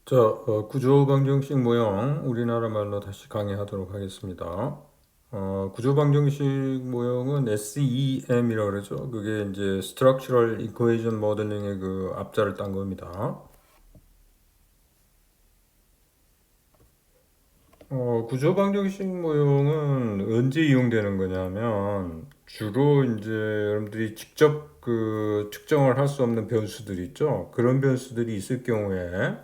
구조 방정식 모형 우리나라 말로 다시 강의하도록 하겠습니다. 구조 방정식 모형은 SEM이라고 그러죠. 그게 이제 Structural Equation Modeling의 그 앞자를 딴 겁니다. 구조 방정식 모형은 언제 이용되는 거냐면 주로 이제 여러분들이 직접 그 측정을 할 수 없는 변수들 있죠. 그런 변수들이 있을 경우에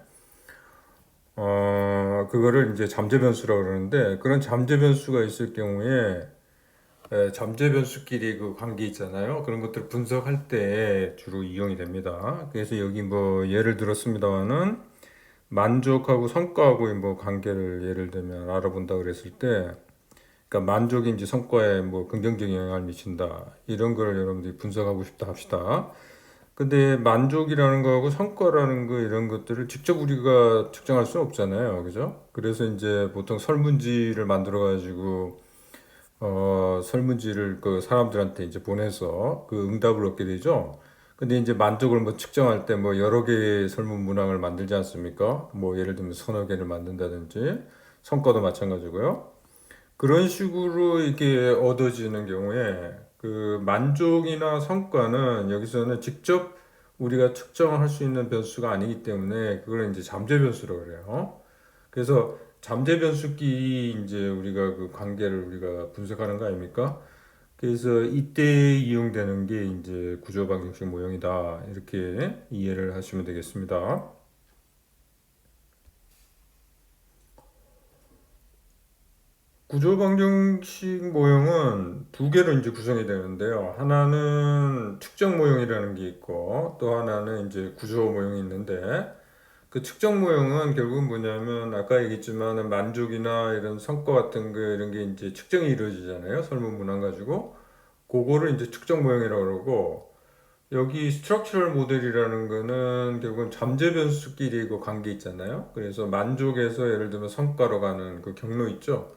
그거를 이제 잠재 변수라고 그러는데 그런 잠재 변수가 있을 경우에 잠재 변수끼리 그 관계 있잖아요. 그런 것들 분석할 때 주로 이용이 됩니다. 그래서 여기 뭐 예를 들었습니다만은 만족하고 성과하고 뭐 관계를 예를 들면 알아본다 그랬을 때 그러니까 만족인지 성과에 뭐 긍정적인 영향을 미친다 이런 걸 여러분들이 분석하고 싶다 합시다. 근데 만족이라는 거하고 성과라는 거 이런 것들을 직접 우리가 측정할 수는 없잖아요. 그죠? 그래서 이제 보통 설문지를 만들어 가지고 설문지를 그 사람들한테 이제 보내서 그 응답을 얻게 되죠. 근데 이제 만족을 뭐 측정할 때 뭐 여러 개의 설문 문항을 만들지 않습니까? 뭐 예를 들면 서너 개를 만든다든지 성과도 마찬가지고요. 그런 식으로 이렇게 얻어지는 경우에 그 만족이나 성과는 여기서는 직접 우리가 측정할 수 있는 변수가 아니기 때문에 그걸 이제 잠재 변수라고 그래요. 그래서 잠재 변수끼리 이제 우리가 그 관계를 우리가 분석하는 거 아닙니까? 그래서 이때 이용되는 게 이제 구조 방정식 모형이다. 이렇게 이해를 하시면 되겠습니다. 구조 방정식 모형은 두 개로 이제 구성이 되는데요. 하나는 측정 모형이라는 게 있고 또 하나는 이제 구조 모형이 있는데 그 측정 모형은 결국은 뭐냐면 아까 얘기했지만 만족이나 이런 성과 같은 거 이런 게 이제 측정이 이루어지잖아요. 설문 문항 가지고 그거를 이제 측정 모형이라고 그러고 여기 스트럭처럴 모델이라는 거는 결국은 잠재 변수끼리 그 관계 있잖아요. 그래서 만족에서 예를 들면 성과로 가는 그 경로 있죠.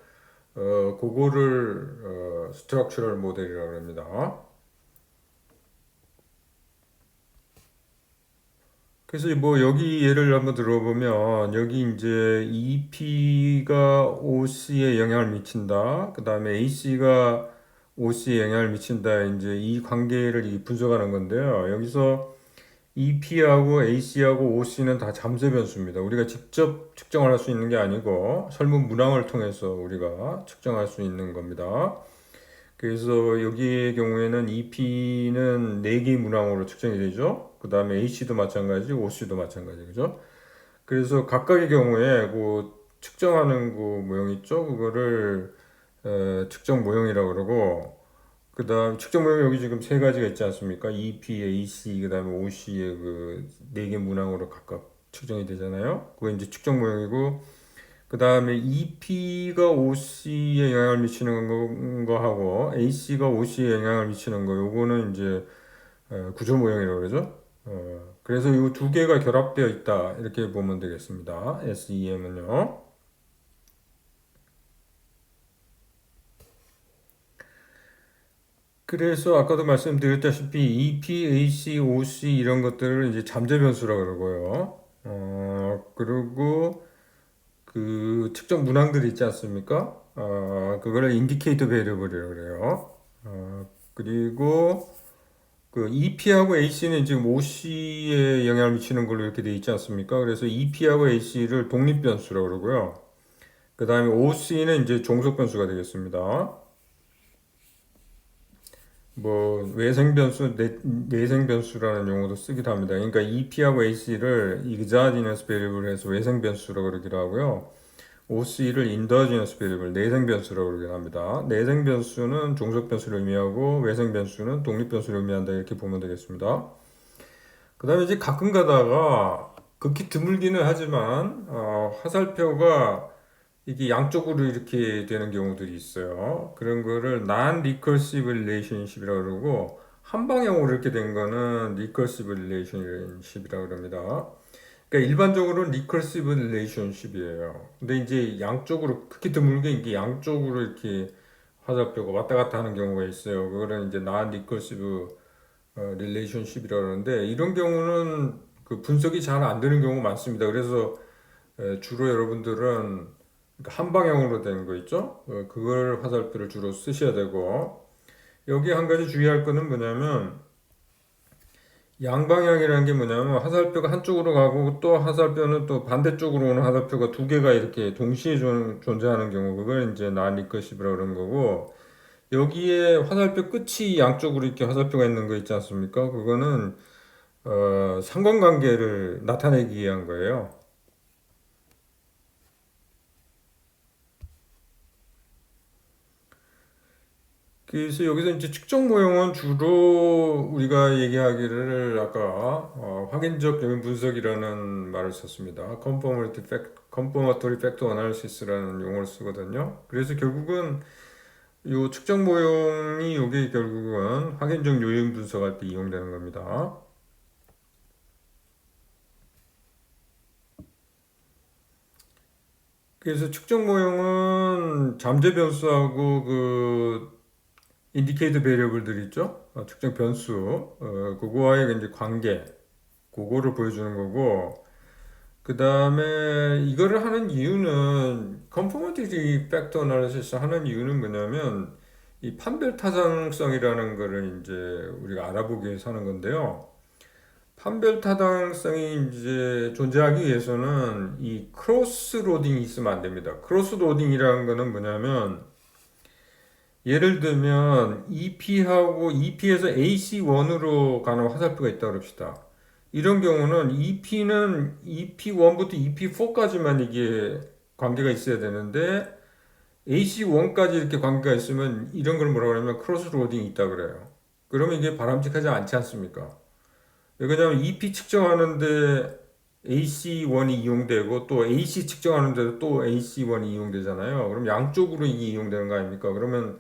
그거를 스트럭처럴 모델이라고 합니다. 그래서 뭐 여기 예를 한번 들어보면 여기 이제 EP가 OC에 영향을 미친다. 그 다음에 AC가 OC에 영향을 미친다. 이제 이 관계를 분석하는 건데요. 여기서 EP하고 AC하고 OC는 다 잠재 변수입니다. 우리가 직접 측정을 할 수 있는 게 아니고 설문 문항을 통해서 우리가 측정할 수 있는 겁니다. 그래서 여기의 경우에는 EP는 4개 문항으로 측정이 되죠. 그 다음에 AC도 마찬가지, OC도 마찬가지, 그죠? 그래서 각각의 경우에 그 측정하는 그 모형 있죠? 그거를 측정 모형이라고 그러고, 그 다음 측정 모형 여기 지금 세 가지가 있지 않습니까? EP, AC, 그 다음에 OC의 그 4개 문항으로 각각 측정이 되잖아요. 그거 이제 측정 모형이고, 그 다음에 EP가 OC에 영향을 미치는 거하고 AC가 OC에 영향을 미치는 거 요거는 이제 구조 모형이라고 그러죠. 그래서 이 두 개가 결합되어 있다 이렇게 보면 되겠습니다. SEM은요. 그래서 아까도 말씀드렸다시피 EP, AC, OC 이런 것들을 이제 잠재 변수라고 그러고요. 그리고 그 측정 문항들이 있지 않습니까? 그거를 인디케이터 베리어블이라고 그래요. 그리고 그 EP하고 AC는 지금 OC에 영향을 미치는 걸로 이렇게 돼 있지 않습니까? 그래서 EP하고 AC를 독립 변수라고 그러고요. 그 다음에 OC는 이제 종속 변수가 되겠습니다. 뭐 외생 변수, 내생 변수라는 용어도 쓰기도 합니다. 그러니까 EP하고 AC를 exogenous variable 해서 외생 변수라고 그러기도 하고요. OC를 인더지너스 베리블 내생 변수라고 그러긴 합니다. 내생 변수는 종속 변수를 의미하고 외생 변수는 독립 변수를 의미한다 이렇게 보면 되겠습니다. 그 다음에 이제 가끔 가다가 극히 드물기는 하지만 화살표가 이게 양쪽으로 이렇게 되는 경우들이 있어요. 그런 거를 non-recursive relationship이라고 그러고 한 방향으로 이렇게 된 거는 recursive relationship이라고 그럽니다. 그러니까 일반적으로는 리커시브 릴레이션십이에요. 근데 이제 양쪽으로 크게 드물게 이게 양쪽으로 이렇게 화살표가 왔다 갔다 하는 경우가 있어요. 그거는 이제 난 리커시브 릴레이션십이라고 하는데 이런 경우는 그 분석이 잘 안 되는 경우가 많습니다. 그래서 주로 여러분들은 한 방향으로 된 거 있죠? 그걸 화살표를 주로 쓰셔야 되고 여기 한 가지 주의할 거는 뭐냐면 양방향이라는 게 뭐냐면 화살표가 한쪽으로 가고 또 화살표는 또 반대쪽으로 오는 화살표가 두 개가 이렇게 동시에 존재하는 경우 그걸 이제 난리커시브라고 그러는 거고 여기에 화살표 끝이 양쪽으로 이렇게 화살표가 있는 거 있지 않습니까? 그거는 상관관계를 나타내기 위한 거예요. 그래서 여기서 이제 측정 모형은 주로 우리가 얘기하기를 아까 확인적 요인 분석이라는 말을 썼습니다. Confirmatory Factor Analysis라는 용어를 쓰거든요. 그래서 결국은 이 측정 모형이 이게 결국은 확인적 요인 분석할 때 이용되는 겁니다. 그래서 측정 모형은 잠재 변수하고 그 인디케이터 베리어블들 있죠? 측정 변수, 그거와의 이제 관계, 그거를 보여주는 거고, 그 다음에 이거를 하는 이유는, 컨포머티브 팩터 어널리시스 하는 이유는 뭐냐면, 이 판별 타당성이라는 거를 이제 우리가 알아보기 위해서 하는 건데요. 판별 타당성이 이제 존재하기 위해서는 이 크로스 로딩이 있으면 안 됩니다. 크로스 로딩이라는 거는 뭐냐면, 예를 들면 EP하고 EP에서 AC1으로 가는 화살표가 있다 그럽시다. 이런 경우는 EP는 EP1부터 EP4까지만 이게 관계가 있어야 되는데 AC1까지 이렇게 관계가 있으면 이런 걸 뭐라 그러냐면 크로스 로딩이 있다 그래요. 그러면 이게 바람직하지 않지 않습니까? 왜냐하면 EP 측정하는데 AC1이 이용되고 또 AC 측정하는데도 또 AC1이 이용되잖아요. 그럼 양쪽으로 이게 이용되는 거 아닙니까? 그러면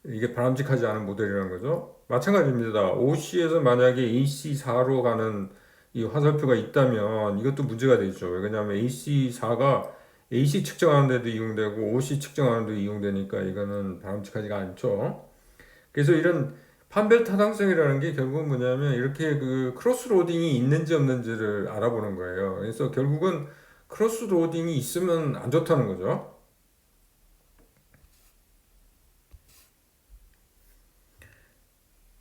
이게 바람직하지 않은 모델이라는 거죠. 마찬가지입니다. OC에서 만약에 AC4로 가는 이 화살표가 있다면 이것도 문제가 되죠. 왜냐하면 AC4가 AC 측정하는 데도 이용되고 OC 측정하는 데도 이용되니까 이거는 바람직하지가 않죠. 그래서 이런 판별 타당성이라는 게 결국은 뭐냐면 이렇게 그 크로스 로딩이 있는지 없는지를 알아보는 거예요. 그래서 결국은 크로스 로딩이 있으면 안 좋다는 거죠.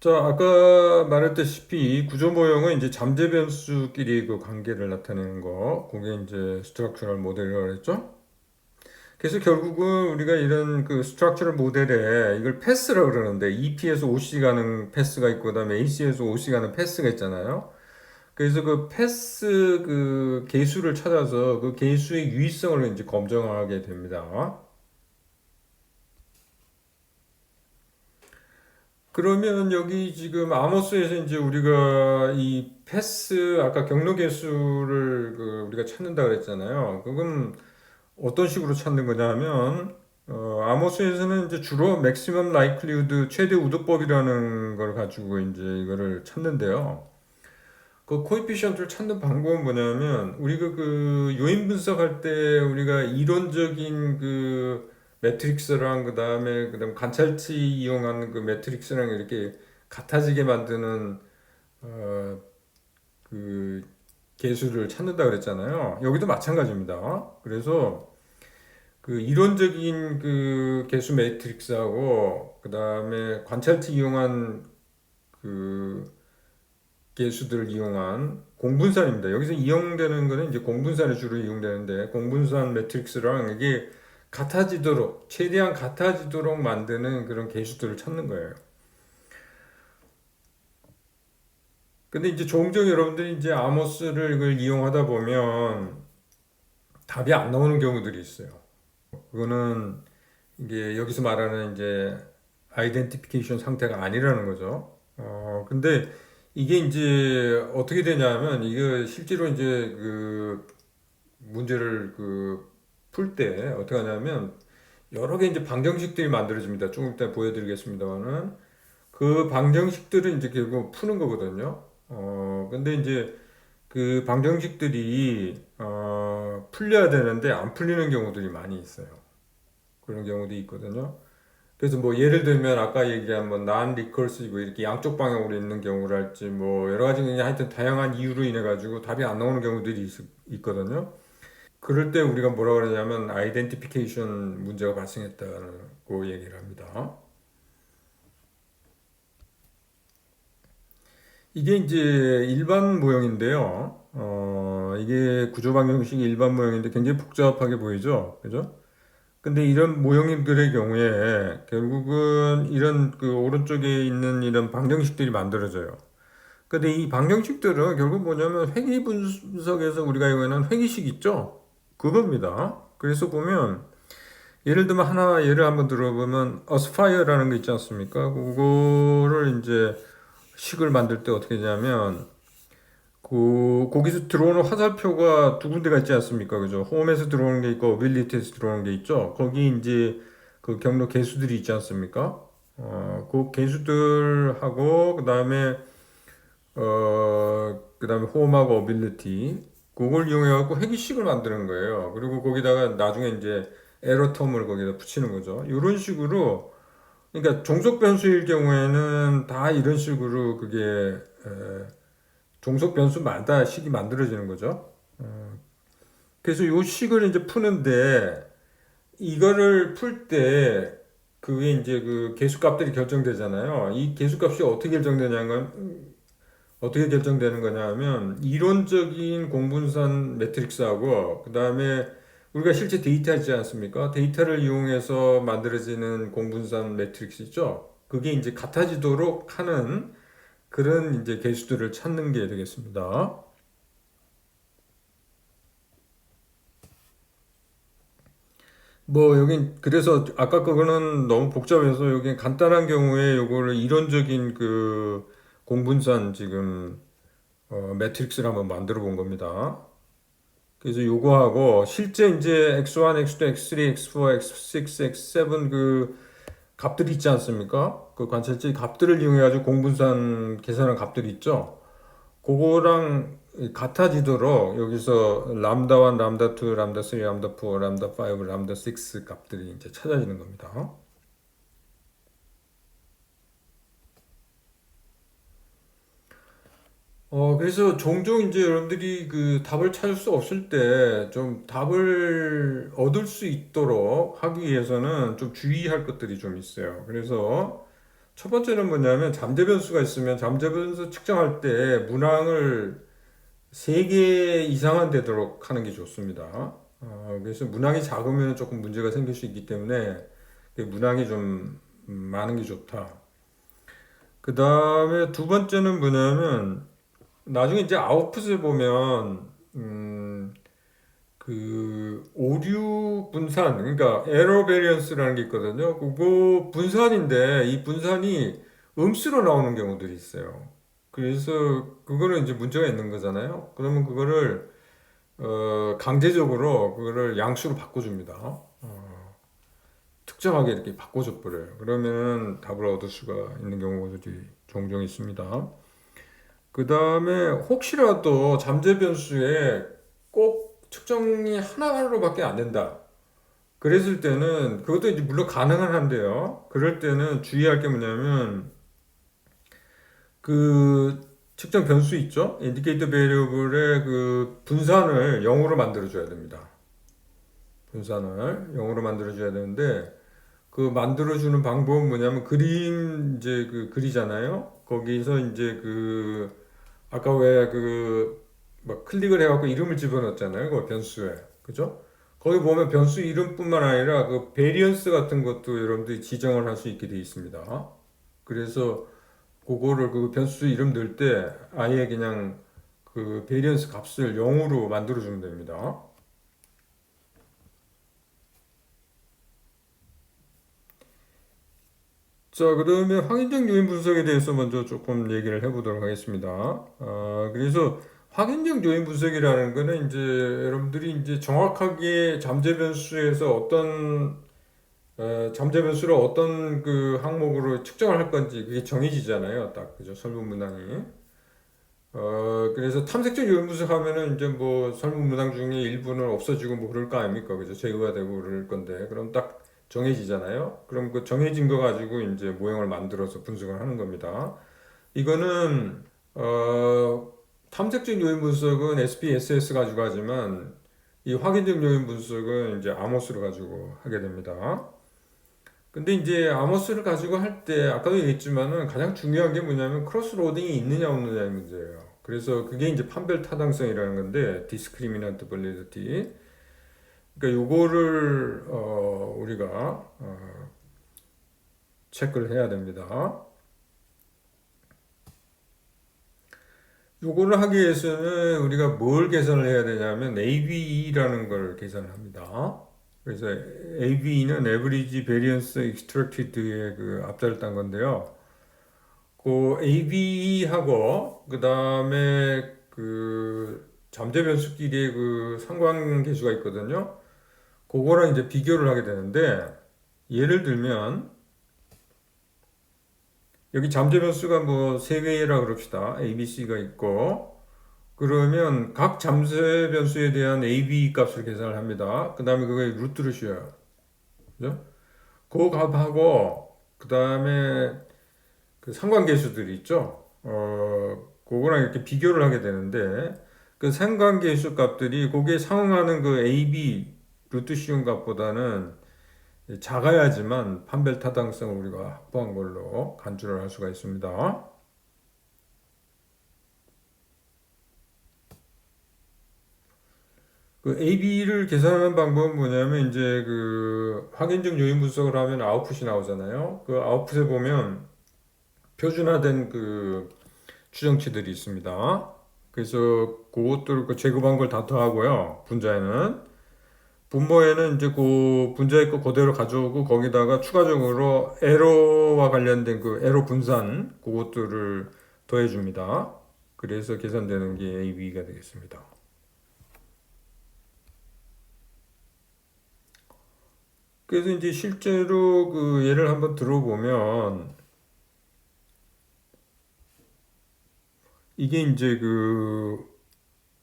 자, 아까 말했다시피 구조 모형은 이제 잠재 변수끼리 그 관계를 나타내는 거, 그게 이제 스트럭처럴 모델이라고 했죠. 그래서 결국은 우리가 이런 그 스트럭처럴 모델에 이걸 패스라고 그러는데 EP에서 OC 가는 패스가 있고 그다음에 AC에서 OC 가는 패스가 있잖아요. 그래서 그 패스 그 계수를 찾아서 그 계수의 유의성을 이제 검증하게 됩니다. 그러면 여기 지금 아모스에서 이제 우리가 이 패스 아까 경로 개수를 그 우리가 찾는다 그랬잖아요. 그건 어떤 식으로 찾는 거냐면 아모스에서는 이제 주로 맥시멈 라이클리후드 최대 우도법이라는 걸 가지고 이제 이거를 찾는데요. 그 코에피션트를 찾는 방법은 뭐냐면 우리가 그 요인 분석할 때 우리가 이론적인 그 매트릭스랑 그다음 관찰치 이용한 그 매트릭스랑 이렇게 같아지게 만드는 어, 그 계수를 찾는다 그랬잖아요. 여기도 마찬가지입니다. 그래서 그 이론적인 그 계수 매트릭스하고 그다음에 관찰치 이용한 그 계수들을 이용한 공분산입니다. 여기서 이용되는 거는 이제 공분산이 주로 이용되는데 공분산 매트릭스랑 이게 같아지도록 최대한 같아지도록 만드는 그런 계수들을 찾는 거예요. 근데 이제 종종 여러분들이 이제 아모스를 이걸 이용하다 보면 답이 안 나오는 경우들이 있어요. 그거는 이게 여기서 말하는 이제 아이덴티피케이션 상태가 아니라는 거죠. 근데 이게 이제 어떻게 되냐면 이게 실제로 이제 그 문제를 그 풀 때 어떻게 하냐면 여러 개 이제 방정식들이 만들어집니다. 조금 이따 보여드리겠습니다만은 그 방정식들을 이제 결국 푸는 거거든요. 근데 이제 그 방정식들이 풀려야 되는데 안 풀리는 경우들이 많이 있어요. 그런 경우도 있거든요. 그래서 뭐 예를 들면 아까 얘기한 뭐 non recursive 이렇게 양쪽 방향으로 있는 경우를 할지 뭐 여러 가지 그냥 하여튼 다양한 이유로 인해 가지고 답이 안 나오는 경우들이 있거든요. 그럴 때 우리가 뭐라 그러냐면 아이덴티피케이션 문제가 발생했다고 얘기를 합니다. 이게 이제 일반 모형인데요. 이게 구조 방정식이 일반 모형인데 굉장히 복잡하게 보이죠. 그죠? 근데 이런 모형들의 경우에 결국은 이런 그 오른쪽에 있는 이런 방정식들이 만들어져요. 근데 이 방정식들은 결국 뭐냐면 회귀 분석에서 우리가 이거는 회귀식 있죠? 그겁니다. 그래서 보면 예를 들면 하나 예를 한번 들어보면 어스파이어라는 거 있지 않습니까? 그거를 이제 식을 만들 때 어떻게 하냐면 거기서 들어오는 화살표가 두 군데가 있지 않습니까? 그죠? 홈에서 들어오는 게 있고 어빌리티에서 들어오는 게 있죠. 거기 이제 그 경로 개수들이 있지 않습니까? 그 개수들하고 그다음에 홈하고 어빌리티 그걸 이용해 갖고 회귀식을 만드는 거예요. 그리고 거기다가 나중에 이제 에러 텀을 거기다 붙이는 거죠. 이런 식으로 그러니까 종속 변수일 경우에는 다 이런 식으로 그게 종속 변수마다 식이 만들어지는 거죠. 그래서 이 식을 이제 푸는데 이거를 풀 때 그게 이제 그 개수값들이 결정되잖아요. 이 개수값이 어떻게 결정되는 거냐면 이론적인 공분산 매트릭스하고 그다음에 우리가 실제 데이터 있지 않습니까? 데이터를 이용해서 만들어지는 공분산 매트릭스 있죠. 그게 이제 같아지도록 하는 그런 이제 개수들을 찾는 게 되겠습니다. 뭐 여긴 그래서 아까 그거는 너무 복잡해서 여기 간단한 경우에 요거를 이론적인 그 공분산 지금 매트릭스를 한번 만들어 본 겁니다. 그래서 요거하고 실제 이제 x1, x2, x3, x4, x6, x7 그 값들이 있지 않습니까? 그 관찰지 값들을 이용해 가지고 공분산 계산한 값들이 있죠. 그거랑 같아지도록 여기서 람다 1, 람다 2, 람다 3, 람다 4, 람다 5, 람다 6 값들이 이제 찾아지는 겁니다. 그래서 종종 이제 여러분들이 그 답을 찾을 수 없을 때 좀 답을 얻을 수 있도록 하기 위해서는 좀 주의할 것들이 좀 있어요. 그래서 첫 번째는 뭐냐면 잠재 변수가 있으면 잠재 변수 측정할 때 문항을 3개 이상은 되도록 하는 게 좋습니다. 그래서 문항이 작으면 조금 문제가 생길 수 있기 때문에 문항이 좀 많은 게 좋다. 그 다음에 두 번째는 뭐냐면 나중에 이제 아웃풋을 보면 그 오류 분산 그러니까 에러 베리언스라는 게 있거든요. 그거 분산인데 이 분산이 음수로 나오는 경우들이 있어요. 그래서 그거는 이제 문제가 있는 거잖아요. 그러면 그거를 강제적으로 그거를 양수로 바꿔줍니다. 특정하게 이렇게 바꿔줘 버려요. 그러면 답을 얻을 수가 있는 경우들이 종종 있습니다. 그 다음에 혹시라도 잠재 변수에 꼭 측정이 하나로밖에 안 된다. 그랬을 때는 그것도 이제 물론 가능은 한데요. 그럴 때는 주의할 게 뭐냐면 그 측정 변수 있죠? 인디케이터 베리어블의 그 분산을 0으로 만들어 줘야 됩니다. 분산을 0으로 만들어 줘야 되는데 그 만들어 주는 방법은 뭐냐면 그림 이제 그 그리잖아요. 거기서 이제 그 아까 왜 그 막 클릭을 해갖고 이름을 집어넣었잖아요. 그 변수에. 그죠? 거기 보면 변수 이름뿐만 아니라 그 베리언스 같은 것도 여러분들이 지정을 할 수 있게 되어 있습니다. 그래서 그거를 그 변수 이름 넣을 때 아예 그냥 그 베리언스 값을 0으로 만들어 주면 됩니다. 자, 그러면 확인적 요인 분석에 대해서 먼저 조금 얘기를 해보도록 하겠습니다. 그래서 확인적 요인 분석이라는 거는 이제 여러분들이 이제 정확하게 잠재 변수에서 잠재 변수를 어떤 그 항목으로 측정을 할 건지 그게 정해지잖아요. 딱 그죠? 설문 문항이. 그래서 탐색적 요인 분석하면은 이제 뭐 설문 문항 중에 일부는 없어지고 뭐 그럴 거 아닙니까? 그죠? 제거가 되고 그럴 건데. 그럼 딱 정해지잖아요. 그럼 그 정해진 거 가지고 이제 모형을 만들어서 분석을 하는 겁니다. 이거는 탐색적 요인 분석은 SPSS 가지고 하지만 이 확인적 요인 분석은 이제 아모스를 가지고 하게 됩니다. 근데 이제 아모스를 가지고 할 때 아까도 얘기했지만은 가장 중요한 게 뭐냐면 크로스로딩이 있느냐 없느냐의 문제예요. 그래서 그게 이제 판별 타당성이라는 건데 discriminant validity. 그러니까 요거를 우리가 체크를 해야 됩니다. 요거를 하기 위해서는 우리가 뭘 계산을 해야 되냐면 AVE라는 걸 계산을 합니다. 그래서 AVE는 Average Variance Extracted의 그 앞자를 딴 건데요. 그 AVE하고 그 다음에 그 잠재 변수끼리의 그 상관계수가 있거든요. 그거랑 이제 비교를 하게 되는데 예를 들면 여기 잠재 변수가 뭐 세 개라 그럽시다. A, B, C가 있고 그러면 각 잠재 변수에 대한 A, B 값을 계산을 합니다. 그 다음에 그거에 루트를 씌워요. 그죠? 그 값하고 그 다음에 그 상관계수들이 있죠. 그거랑 이렇게 비교를 하게 되는데 그 상관계수 값들이 거기에 상응하는 그 A, B 루트 씌운 값보다는 작아야지만 판별 타당성을 우리가 확보한 걸로 간주를 할 수가 있습니다. 그 AB를 계산하는 방법은 뭐냐면 이제 그 확인적 요인 분석을 하면 아웃풋이 나오잖아요. 그 아웃풋에 보면 표준화된 그 추정치들이 있습니다. 그래서 그것들을 그 제곱한 걸 다 더하고요. 분자에는 분모에는 이제 그 분자의 거 그대로 가져오고 거기다가 추가적으로 에러와 관련된 그 에러 분산 그것들을 더해 줍니다. 그래서 계산되는 게 AB가 되겠습니다. 그래서 이제 실제로 그 예를 한번 들어보면 이게 이제 그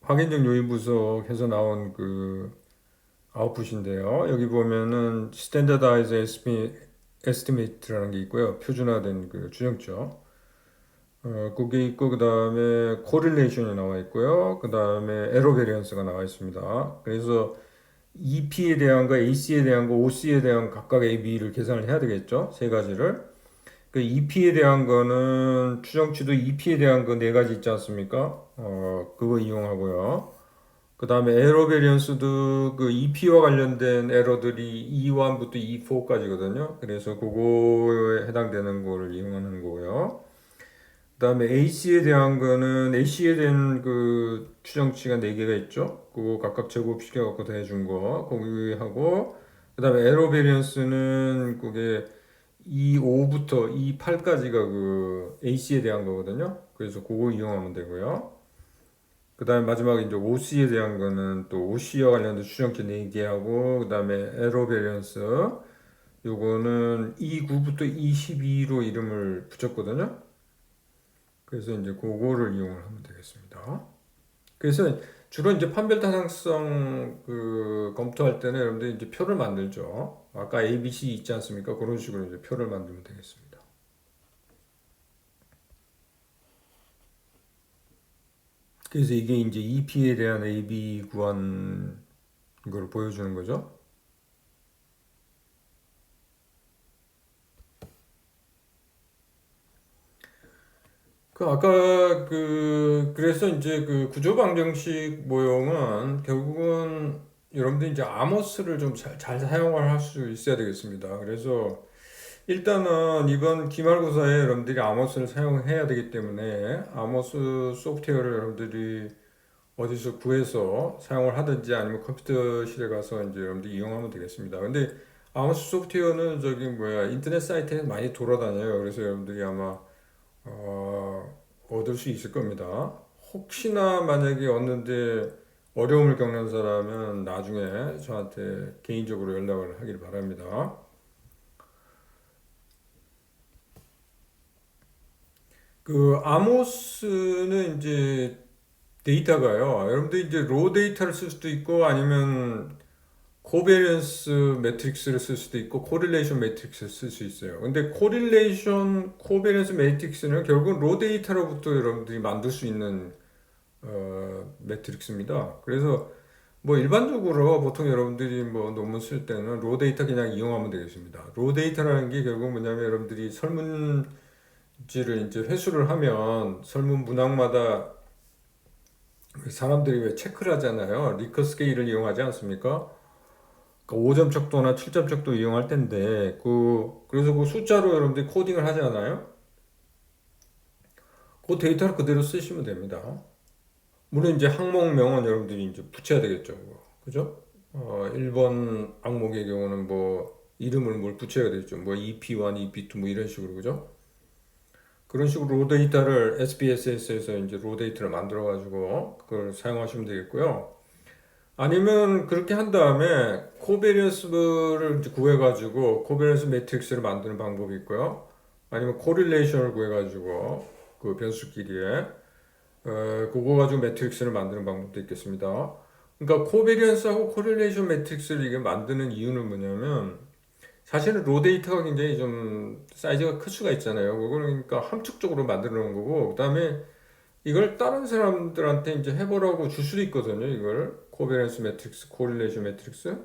확인적 요인 분석에서 나온 그 아웃풋인데요. 여기 보면은 Standardized Estimate라는 게 있고요. 표준화된 그 추정점. 그게 있고 그 다음에 Correlation이 나와 있고요. 그 다음에 Error Variance가 나와 있습니다. 그래서 EP에 대한 거, AC에 대한 거, OC에 대한 각각 AB를 계산을 해야 되겠죠. 세 가지를. 그 EP에 대한 거는 추정치도 EP에 대한 거 네 가지 있지 않습니까? 그거 이용하고요. 그 다음에 에러 베리언스도 그 EP와 관련된 에러들이 E1부터 E4까지거든요. 그래서 그거에 해당되는 거를 이용하는 거고요. 그 다음에 AC에 대한 거는 AC에 대한 그 추정치가 4개가 있죠. 그거 각각 제곱시켜 갖고 더해준 거 거기하고 그 다음에 에러 베리언스는 그게 E5부터 E8까지가 그 AC에 대한 거거든요. 그래서 그거 이용하면 되고요. 그 다음에 마지막에 이제 OC에 대한 거는 또 OC와 관련된 추정치 4개하고 그 다음에 에러 베리언스 요거는 E9부터 E12로 이름을 붙였거든요. 그래서 이제 그거를 이용을 하면 되겠습니다. 그래서 주로 이제 판별 타당성 그 검토할 때는 여러분들 이제 표를 만들죠. 아까 ABC 있지 않습니까? 그런 식으로 이제 표를 만들면 되겠습니다. 그래서 이게 이제 EP에 대한 AB 구한 걸 보여주는 거죠. 그 아까 그래서 이제 그 구조 방정식 모형은 결국은 여러분들이 이제 아모스를 좀 잘 사용을 할 수 있어야 되겠습니다. 그래서 일단은 이번 기말고사에 여러분들이 아모스를 사용해야 되기 때문에 아모스 소프트웨어를 여러분들이 어디서 구해서 사용을 하든지 아니면 컴퓨터실에 가서 이제 여러분들이 이용하면 되겠습니다. 근데 아모스 소프트웨어는 저기 뭐야 인터넷 사이트에 많이 돌아다녀요. 그래서 여러분들이 아마 얻을 수 있을 겁니다. 혹시나 만약에 얻는데 어려움을 겪는 사람은 나중에 저한테 개인적으로 연락을 하길 바랍니다. 그 아모스는 이제 데이터가요. 여러분들 이제 로 데이터를 쓸 수도 있고 아니면 코베리언스 매트릭스를 쓸 수도 있고 코릴레이션 매트릭스를 쓸 수 있어요. 근데 코릴레이션 코베리언스 매트릭스는 결국은 로 데이터로부터 여러분들이 만들 수 있는 매트릭스입니다. 그래서 뭐 일반적으로 보통 여러분들이 뭐 논문 쓸 때는 로 데이터 그냥 이용하면 되겠습니다. 로 데이터라는 게 결국 뭐냐면 여러분들이 설문지를 이제 회수를 하면 설문 문항마다 사람들이 왜 체크를 하잖아요. 리커 스케일을 이용하지 않습니까? 그러니까 5점 척도나 7점 척도 이용할 텐데 그래서 그 숫자로 여러분들이 코딩을 하잖아요. 그 데이터를 그대로 쓰시면 됩니다. 물론 이제 항목명은 여러분들이 이제 붙여야 되겠죠. 그죠? 1번 항목의 경우는 뭐 이름을 뭘 붙여야 되겠죠. 뭐 EP1, EP2 뭐 이런 식으로 그죠? 그런 식으로 로 데이터를 SPSS에서 이제 로 데이터를 만들어 가지고 그걸 사용하시면 되겠고요. 아니면 그렇게 한 다음에 코베리언스를 이제 구해 가지고 코베리언스 매트릭스를 만드는 방법이 있고요. 아니면 코릴레이션을 구해 가지고 그 변수끼리에 그거 가지고 매트릭스를 만드는 방법도 있겠습니다. 그러니까 코베리언스하고 코릴레이션 매트릭스를 이게 만드는 이유는 뭐냐면 사실은 로 데이터가 굉장히 좀 사이즈가 클 수가 있잖아요. 그걸 그러니까 함축적으로 만들어 놓은 거고 그다음에 이걸 다른 사람들한테 이제 해보라고 줄 수도 있거든요. 이걸 코베리언스 매트릭스, 코릴레이션 매트릭스.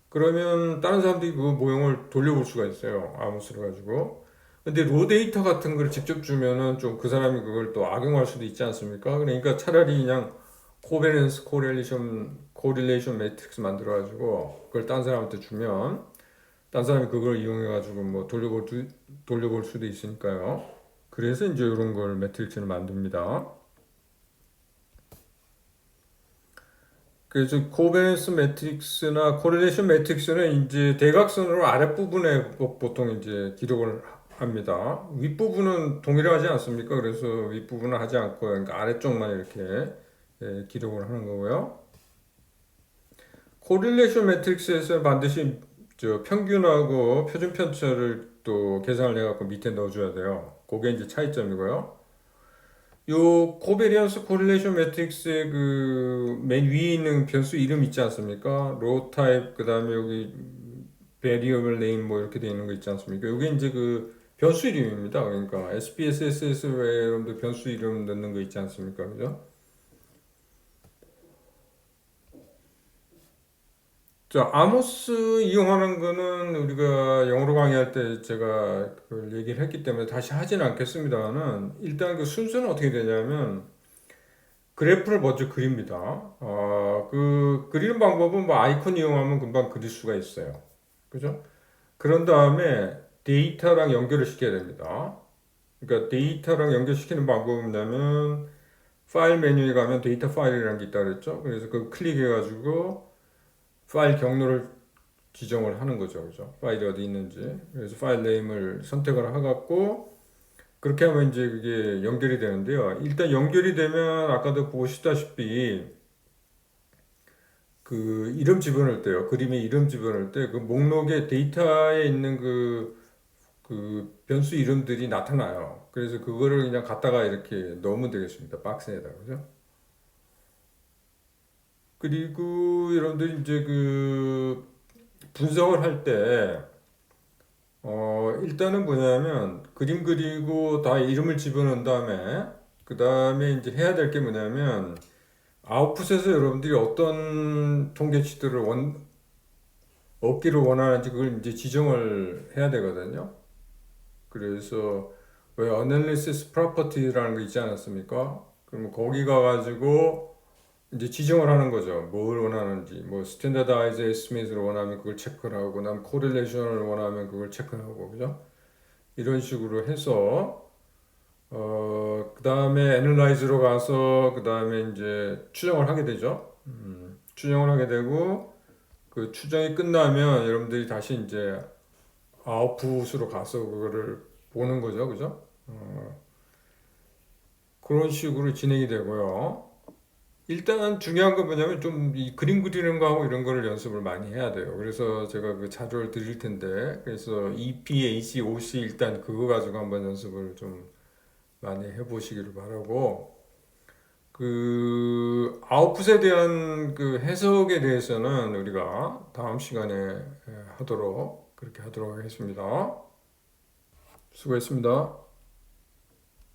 그러면 다른 사람들이 그 모형을 돌려볼 수가 있어요. 아모스를 가지고. 근데 로 데이터 같은 걸 직접 주면은 좀 그 사람이 그걸 또 악용할 수도 있지 않습니까? 그러니까 차라리 그냥 코베런스 코릴레이션 매트릭스 만들어 가지고 그걸 딴 사람한테 주면 딴 사람이 그걸 이용해 가지고 뭐 돌려볼 수도 있으니까요. 그래서 이제 이런 걸 매트릭스를 만듭니다. 그래서 코베런스 매트릭스나 코릴레이션 매트릭스는 이제 대각선으로 아랫부분에 보통 이제 기록을 합니다. 윗부분은 동일하지 않습니까? 그래서 윗부분은 하지 않고 그러니까 아래쪽만 이렇게 기록을 하는 거고요. 코릴레이션 매트릭스에서 반드시 저 평균하고 표준 편차를 또 계산을 해갖고 밑에 넣어줘야 돼요. 그게 이제 차이점이고요. 요 코베리언스 코릴레이션 매트릭스의 그 맨 위에 있는 변수 이름 있지 않습니까? 로 타입 그다음에 여기 베리어블 네임 뭐 이렇게 돼 있는 거 있지 않습니까? 이게 이제 그 변수 이름입니다. 그러니까 SPSS 왜 여러분들 변수 이름 넣는 거 있지 않습니까? 그죠? 자, 아모스 이용하는 거는 우리가 영어로 강의할 때 제가 그걸 얘기를 했기 때문에 다시 하지는 않겠습니다만은 일단 그 순서는 어떻게 되냐면 그래프를 먼저 그립니다. 그 그리는 방법은 뭐 아이콘 이용하면 금방 그릴 수가 있어요. 그죠? 그런 다음에 데이터랑 연결을 시켜야 됩니다. 그러니까 데이터랑 연결시키는 방법은 뭐냐면 파일 메뉴에 가면 데이터 파일이라는 게 있다 그랬죠. 그래서 그 클릭해가지고 파일 경로를 지정을 하는 거죠. 그죠? 파일이 어디 있는지. 그래서 파일 네임을 선택을 해갖고 그렇게 하면 이제 그게 연결이 되는데요. 일단 연결이 되면 아까도 보시다시피 그 이름 집어넣을 때요. 그림에 이름 집어넣을 때 그 목록에 데이터에 있는 그 변수 이름들이 나타나요. 그래서 그거를 그냥 갖다가 이렇게 넣으면 되겠습니다. 박스에다. 그죠? 그리고 여러분들이 이제 그 분석을 할 때, 일단은 뭐냐면 그림 그리고 다 이름을 집어넣은 다음에, 그 다음에 이제 해야 될 게 뭐냐면 아웃풋에서 여러분들이 어떤 통계치들을 얻기를 원하는지 그걸 이제 지정을 해야 되거든요. 그래서 왜 Analysis Property라는 거 있지 않았습니까? 그러면 거기 가가지고 이제 지정을 하는 거죠. 뭘 원하는지. 뭐 Standardized Estimate를 원하면 그걸 체크를 하고, 그다음 Correlation을 원하면 그걸 체크를 하고, 그죠? 이런 식으로 해서 그다음에 Analyze로 가서 그다음에 이제 추정을 하게 되죠. 추정을 하게 되고 그 추정이 끝나면 여러분들이 다시 이제 아웃풋으로 가서 그거를 보는 거죠. 그죠? 그런 식으로 진행이 되고요. 일단 중요한 건 뭐냐면 좀 이 그림 그리는 거하고 이런 거를 연습을 많이 해야 돼요. 그래서 제가 그 자료를 드릴 텐데, 그래서 EP, AC, OC 일단 그거 가지고 한번 연습을 좀 많이 해보시기를 바라고, 그 아웃풋에 대한 그 해석에 대해서는 우리가 다음 시간에 하도록 그렇게 하도록 하겠습니다. 수고했습니다.